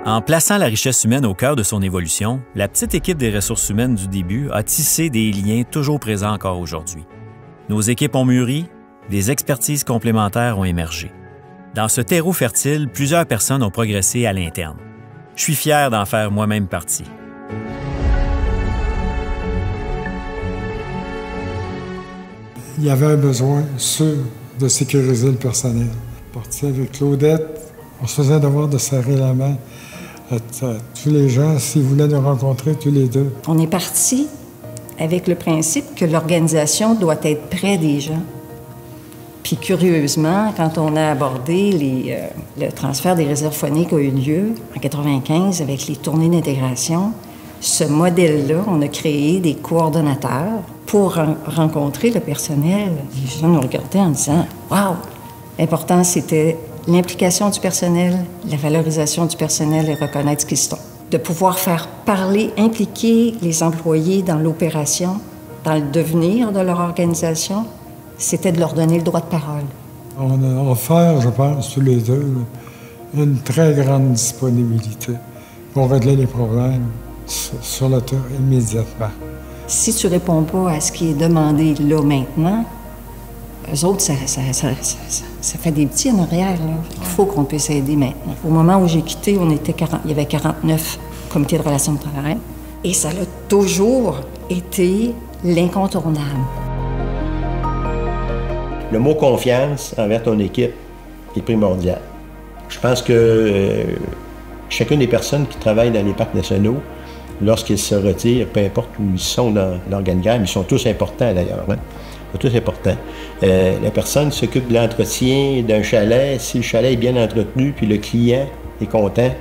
En plaçant la richesse humaine au cœur de son évolution, la petite équipe des ressources humaines du début a tissé des liens toujours présents encore aujourd'hui. Nos équipes ont mûri, des expertises complémentaires ont émergé. Dans ce terreau fertile, plusieurs personnes ont progressé à l'interne. Je suis fier d'en faire moi-même partie. Il y avait un besoin sûr de sécuriser le personnel. Parti avec Claudette, on se faisait devoir de serrer la main à tous les gens s'ils voulaient nous rencontrer tous les deux. On est parti avec le principe que l'organisation doit être près des gens. Puis curieusement, quand on a abordé le transfert des réserves phoniques a eu lieu en 1995 avec les tournées d'intégration, ce modèle-là, on a créé des coordonnateurs pour rencontrer le personnel. Les gens nous regardaient en disant « Wow! » L'important, c'était l'implication du personnel, la valorisation du personnel et reconnaître ce qu'ils sont. De pouvoir faire parler, impliquer les employés dans l'opération, dans le devenir de leur organisation, c'était de leur donner le droit de parole. On a offert, je pense, tous les deux, une très grande disponibilité pour régler les problèmes sur le terrain immédiatement. Si tu ne réponds pas à ce qui est demandé là maintenant, eux autres, ça fait des petits en arrière. Là. Il faut qu'on puisse aider maintenant. Au moment où j'ai quitté, il y avait 49 comités de relations de travail. Et ça a toujours été l'incontournable. Le mot confiance envers ton équipe est primordial. Je pense que chacune des personnes qui travaillent dans les parcs nationaux, lorsqu'ils se retirent, peu importe où ils sont dans l'organigramme, ils sont tous importants d'ailleurs. Hein? Ils sont tous importants. La personne qui s'occupe de l'entretien d'un chalet, si le chalet est bien entretenu puis le client est content,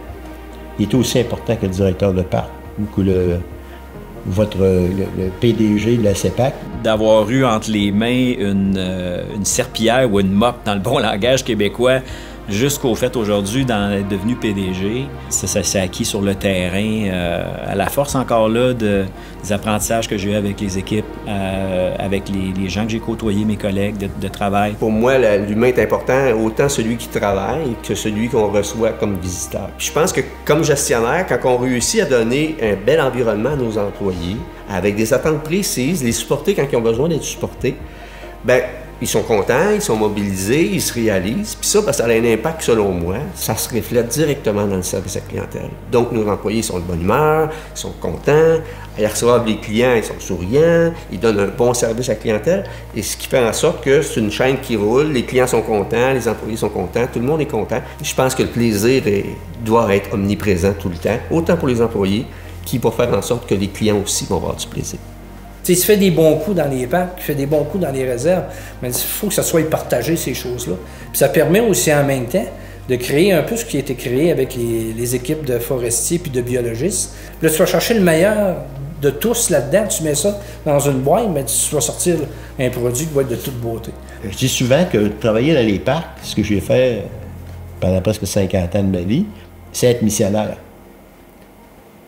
il est aussi important que le directeur de parc ou que le PDG de la CEPAC. D'avoir eu entre les mains une serpillière ou une mop dans le bon langage québécois jusqu'au fait aujourd'hui d'être devenu PDG. Ça s'est acquis sur le terrain, à la force encore là des apprentissages que j'ai eu avec les équipes, avec les gens que j'ai côtoyés, mes collègues de travail. Pour moi, l'humain est important, autant celui qui travaille que celui qu'on reçoit comme visiteur. Puis je pense que comme gestionnaire, quand on réussit à donner un bel environnement à nos employés, avec des attentes précises, les supporter quand ils ont besoin d'être supportés, bien, ils sont contents, ils sont mobilisés, ils se réalisent. Puis ça, ça a un impact, selon moi, ça se reflète directement dans le service à la clientèle. Donc, nos employés sont de bonne humeur, ils sont contents, ils reçoivent les clients, ils sont souriants, ils donnent un bon service à la clientèle. Et ce qui fait en sorte que c'est une chaîne qui roule, les clients sont contents, les employés sont contents, tout le monde est content. Je pense que le plaisir doit être omniprésent tout le temps, autant pour les employés, qui va faire en sorte que les clients aussi vont avoir du plaisir. Il se fait des bons coups dans les parcs, il fait des bons coups dans les réserves, mais il faut que ça soit partagé, ces choses-là. Puis ça permet aussi en même temps de créer un peu ce qui a été créé avec les équipes de forestiers puis de biologistes. Là, tu vas chercher le meilleur de tous là-dedans, tu mets ça dans une boîte, mais tu vas sortir un produit qui va être de toute beauté. Je dis souvent que travailler dans les parcs, ce que j'ai fait pendant presque 50 ans de ma vie, c'est être missionnaire.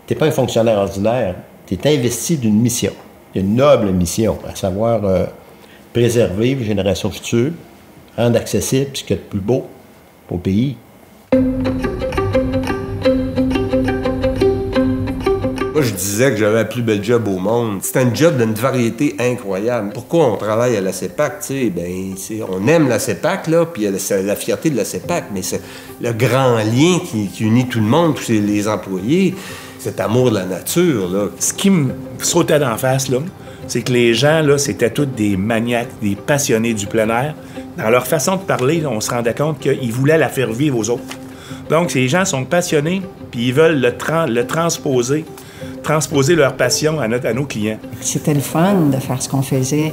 Tu n'es pas un fonctionnaire ordinaire, tu es investi d'une mission. Une noble mission, à savoir préserver les générations futures, rendre accessible ce qu'il y a de plus beau au pays. Moi, je disais que j'avais le plus bel job au monde. C'est un job d'une variété incroyable. Pourquoi on travaille à la CEPAC? On aime la CEPAC, là, puis c'est la fierté de la CEPAC, mais c'est le grand lien qui unit tout le monde, tous les employés. Cet amour de la nature, là. Ce qui me sautait d'en face, là, c'est que les gens, là, c'était tous des maniaques, des passionnés du plein air. Dans leur façon de parler, là, on se rendait compte qu'ils voulaient la faire vivre aux autres. Donc, ces gens sont passionnés, puis ils veulent le transposer leur passion à nos clients. C'était le fun de faire ce qu'on faisait.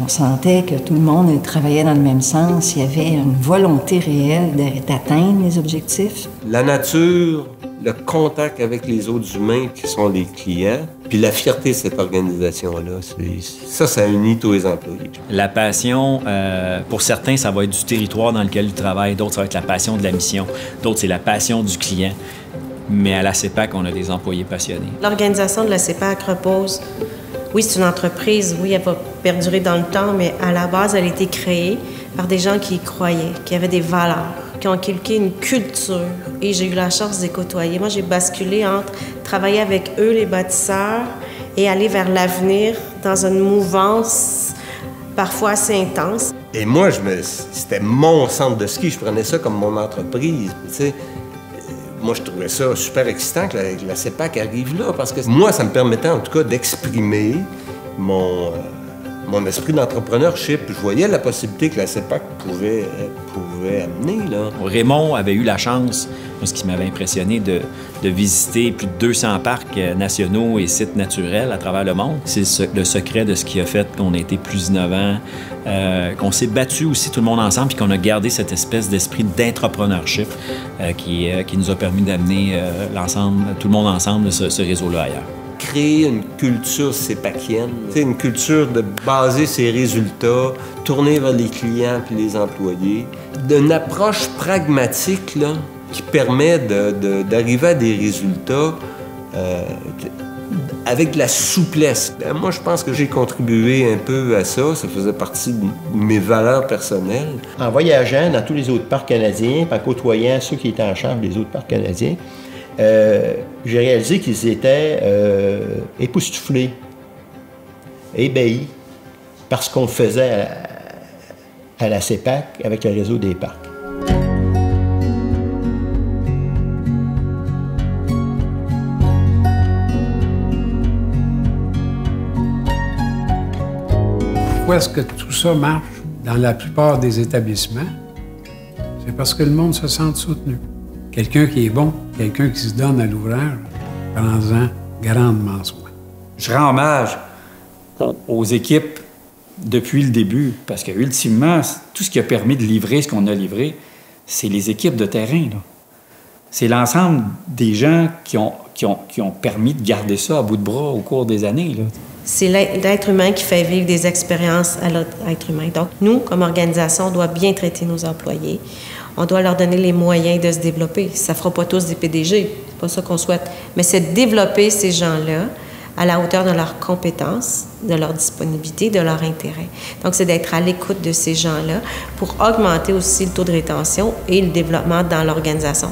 On sentait que tout le monde travaillait dans le même sens. Il y avait une volonté réelle d'atteindre les objectifs. La nature, le contact avec les autres humains qui sont les clients, puis la fierté de cette organisation-là, ça unit tous les employés. La passion, pour certains, ça va être du territoire dans lequel ils travaillent. D'autres, ça va être la passion de la mission. D'autres, c'est la passion du client. Mais à la CEPAC, on a des employés passionnés. L'organisation de la CEPAC repose... Oui, c'est une entreprise, oui, elle va perdurer dans le temps, mais à la base, elle a été créée par des gens qui y croyaient, qui avaient des valeurs, qui ont inculqué une culture et j'ai eu la chance de les côtoyer. Moi, j'ai basculé entre travailler avec eux, les bâtisseurs, et aller vers l'avenir dans une mouvance parfois assez intense. Et moi, c'était mon centre de ski, je prenais ça comme mon entreprise. Tu sais, moi, je trouvais ça super excitant que la CEPAC arrive là, parce que moi, ça me permettait en tout cas d'exprimer mon esprit d'entrepreneurship. Je voyais la possibilité que la CEPAC pouvait amener, là. Raymond avait eu la chance, ce qui m'avait impressionné, de visiter plus de 200 parcs nationaux et sites naturels à travers le monde. C'est le secret de ce qui a fait qu'on a été plus innovant, qu'on s'est battu aussi tout le monde ensemble, puis qu'on a gardé cette espèce d'esprit d'entrepreneurship qui nous a permis d'amener tout le monde ensemble, ce réseau-là ailleurs. Créer une culture sépacienne, une culture de baser ses résultats, tourner vers les clients puis les employés, d'une approche pragmatique là, qui permet d'arriver à des résultats avec de la souplesse. Moi, je pense que j'ai contribué un peu à ça. Ça faisait partie de mes valeurs personnelles. En voyageant dans tous les autres parcs canadiens, en côtoyant ceux qui étaient en charge des autres parcs canadiens, j'ai réalisé qu'ils étaient époustouflés, ébahis par ce qu'on faisait à la CEPAC avec le réseau des parcs. Pourquoi est-ce que tout ça marche dans la plupart des établissements? C'est parce que le monde se sent soutenu. Quelqu'un qui est bon, quelqu'un qui se donne à l'ouvrage, prends-en grandement soin. Je rends hommage aux équipes depuis le début, parce que ultimement, tout ce qui a permis de livrer ce qu'on a livré, c'est les équipes de terrain, là. C'est l'ensemble des gens qui ont permis de garder ça à bout de bras au cours des années, là. C'est l'être humain qui fait vivre des expériences à l'autre être humain. Donc, nous, comme organisation, on doit bien traiter nos employés. On doit leur donner les moyens de se développer. Ça ne fera pas tous des PDG, c'est pas ça qu'on souhaite. Mais c'est de développer ces gens-là à la hauteur de leurs compétences, de leur disponibilité, de leur intérêt. Donc, c'est d'être à l'écoute de ces gens-là pour augmenter aussi le taux de rétention et le développement dans l'organisation.